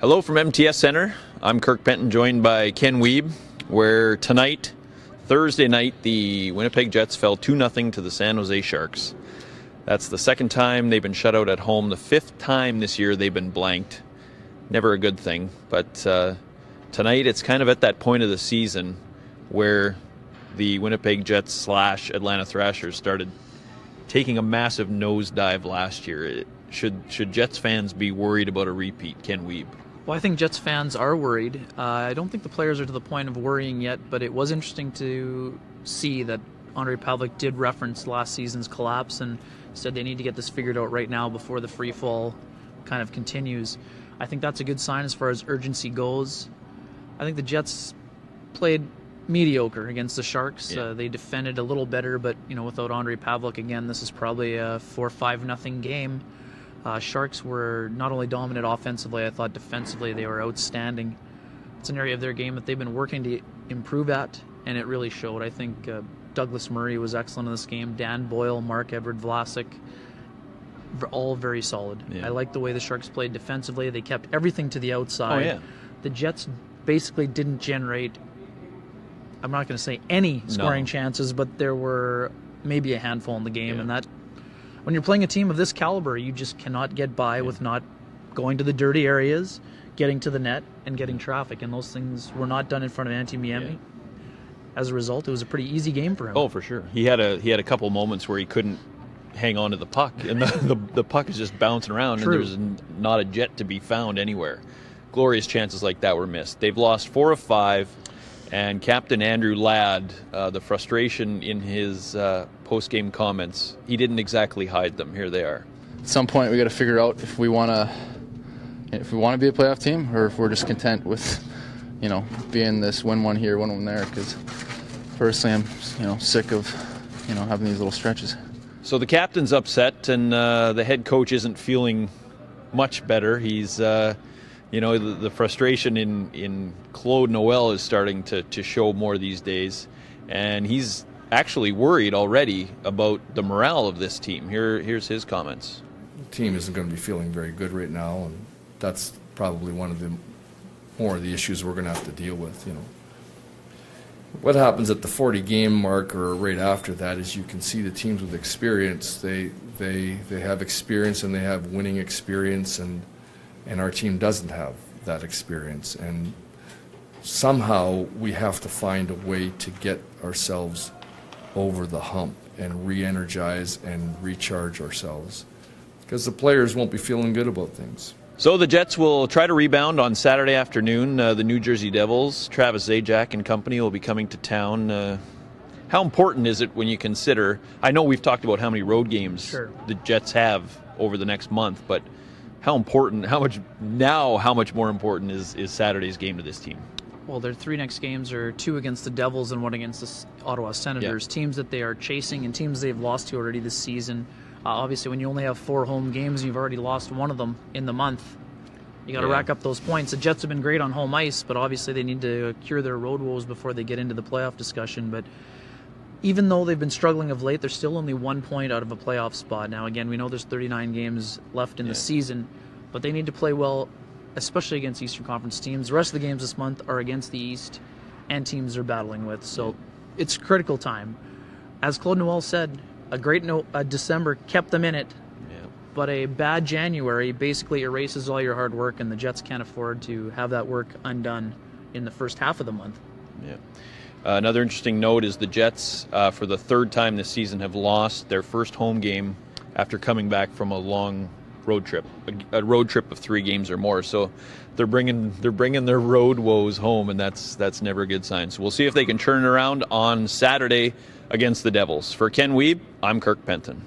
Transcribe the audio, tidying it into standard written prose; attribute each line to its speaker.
Speaker 1: Hello from MTS Center. I'm Kirk Penton, joined by Ken Wiebe, where tonight, Thursday night, the Winnipeg Jets fell 2-0 to the San Jose Sharks. That's the second time they've been shut out at home, the fifth time this year they've been blanked. Never a good thing, but tonight it's kind of at that point of the season where the Winnipeg Jets / Atlanta Thrashers started taking a massive nosedive last year. Should Jets fans be worried about a repeat, Ken Wiebe?
Speaker 2: Well, I think Jets fans are worried. I don't think the players are to the point of worrying yet, but it was interesting to see that Ondrej Pavelec did reference last season's collapse and said they need to get this figured out right now before the free fall kind of continues. I think that's a good sign as far as urgency goes. I think the Jets played mediocre against the Sharks.
Speaker 1: Yeah.
Speaker 2: They defended a little better, but without Ondrej Pavelec again, this is probably a 4-5-0 game. Sharks were not only dominant offensively, I thought defensively they were outstanding. It's an area of their game that they've been working to improve at, and it really showed. I think Douglas Murray was excellent in this game. Dan Boyle, Marc-Edouard Vlasic, all very solid.
Speaker 1: Yeah.
Speaker 2: I like the way the Sharks played defensively. They kept everything to the outside.
Speaker 1: Oh, yeah.
Speaker 2: The Jets basically didn't generate, I'm not going to say any scoring chances, but there were maybe a handful in the game, and that when you're playing a team of this caliber, you just cannot get by with not going to the dirty areas, getting to the net, and getting traffic. And those things were not done in front of Antti Niemi.
Speaker 1: Yeah.
Speaker 2: As a result, it was a pretty easy game for him.
Speaker 1: Oh, for sure. He had a couple moments where he couldn't hang on to the puck, and the puck is just bouncing around,
Speaker 2: True.
Speaker 1: and there's not a Jet to be found anywhere. Glorious chances like that were missed. They've lost 4 of 5. And Captain Andrew Ladd, the frustration in his post-game comments, he didn't exactly hide them. Here they are.
Speaker 3: At some point, we got to figure out if we want to be a playoff team, or if we're just content with, being this win one here, win one there. Because personally, I'm, sick of, having these little stretches.
Speaker 1: So the captain's upset, and the head coach isn't feeling much better. He's the frustration in Claude Noel is starting to show more these days, and he's actually worried already about the morale of this team. Here's his comments.
Speaker 4: The team isn't going to be feeling very good right now, and that's probably one of the more of the issues we're going to have to deal with. What happens at the 40-game mark or right after that is you can see the teams with experience. They have experience, and they have winning experience, and our team doesn't have that experience. And somehow we have to find a way to get ourselves over the hump and re-energize and recharge ourselves, because the players won't be feeling good about things.
Speaker 1: So the Jets will try to rebound on Saturday afternoon. The New Jersey Devils, Travis Zajac and company will be coming to town. How important is it when you consider, I know we've talked about how many road games the Jets have over the next month, but how much more important is Saturday's game to this team?
Speaker 2: Well, their 3 next games are 2 against the Devils and 1 against the Ottawa Senators, teams that they are chasing and teams they've lost to already this season. Obviously, when you only have 4 home games, you've already lost one of them in the month. You got to rack up those points. The Jets have been great on home ice, but obviously they need to cure their road woes before they get into the playoff discussion. But even though they've been struggling of late, they're still only 1 point out of a playoff spot. Now, again, we know there's 39 games left in the season, but they need to play well, especially against Eastern Conference teams. The rest of the games this month are against the East and teams they're battling with. So it's critical time. As Claude Noel said, a great December kept them in it, but a bad January basically erases all your hard work, and the Jets can't afford to have that work undone in the first half of the month.
Speaker 1: Yeah. Another interesting note is the Jets, for the third time this season, have lost their first home game after coming back from a long road trip, a road trip of 3 games or more. So they're bringing their road woes home, and that's never a good sign. So we'll see if they can turn it around on Saturday against the Devils. For Ken Wiebe, I'm Kirk Penton.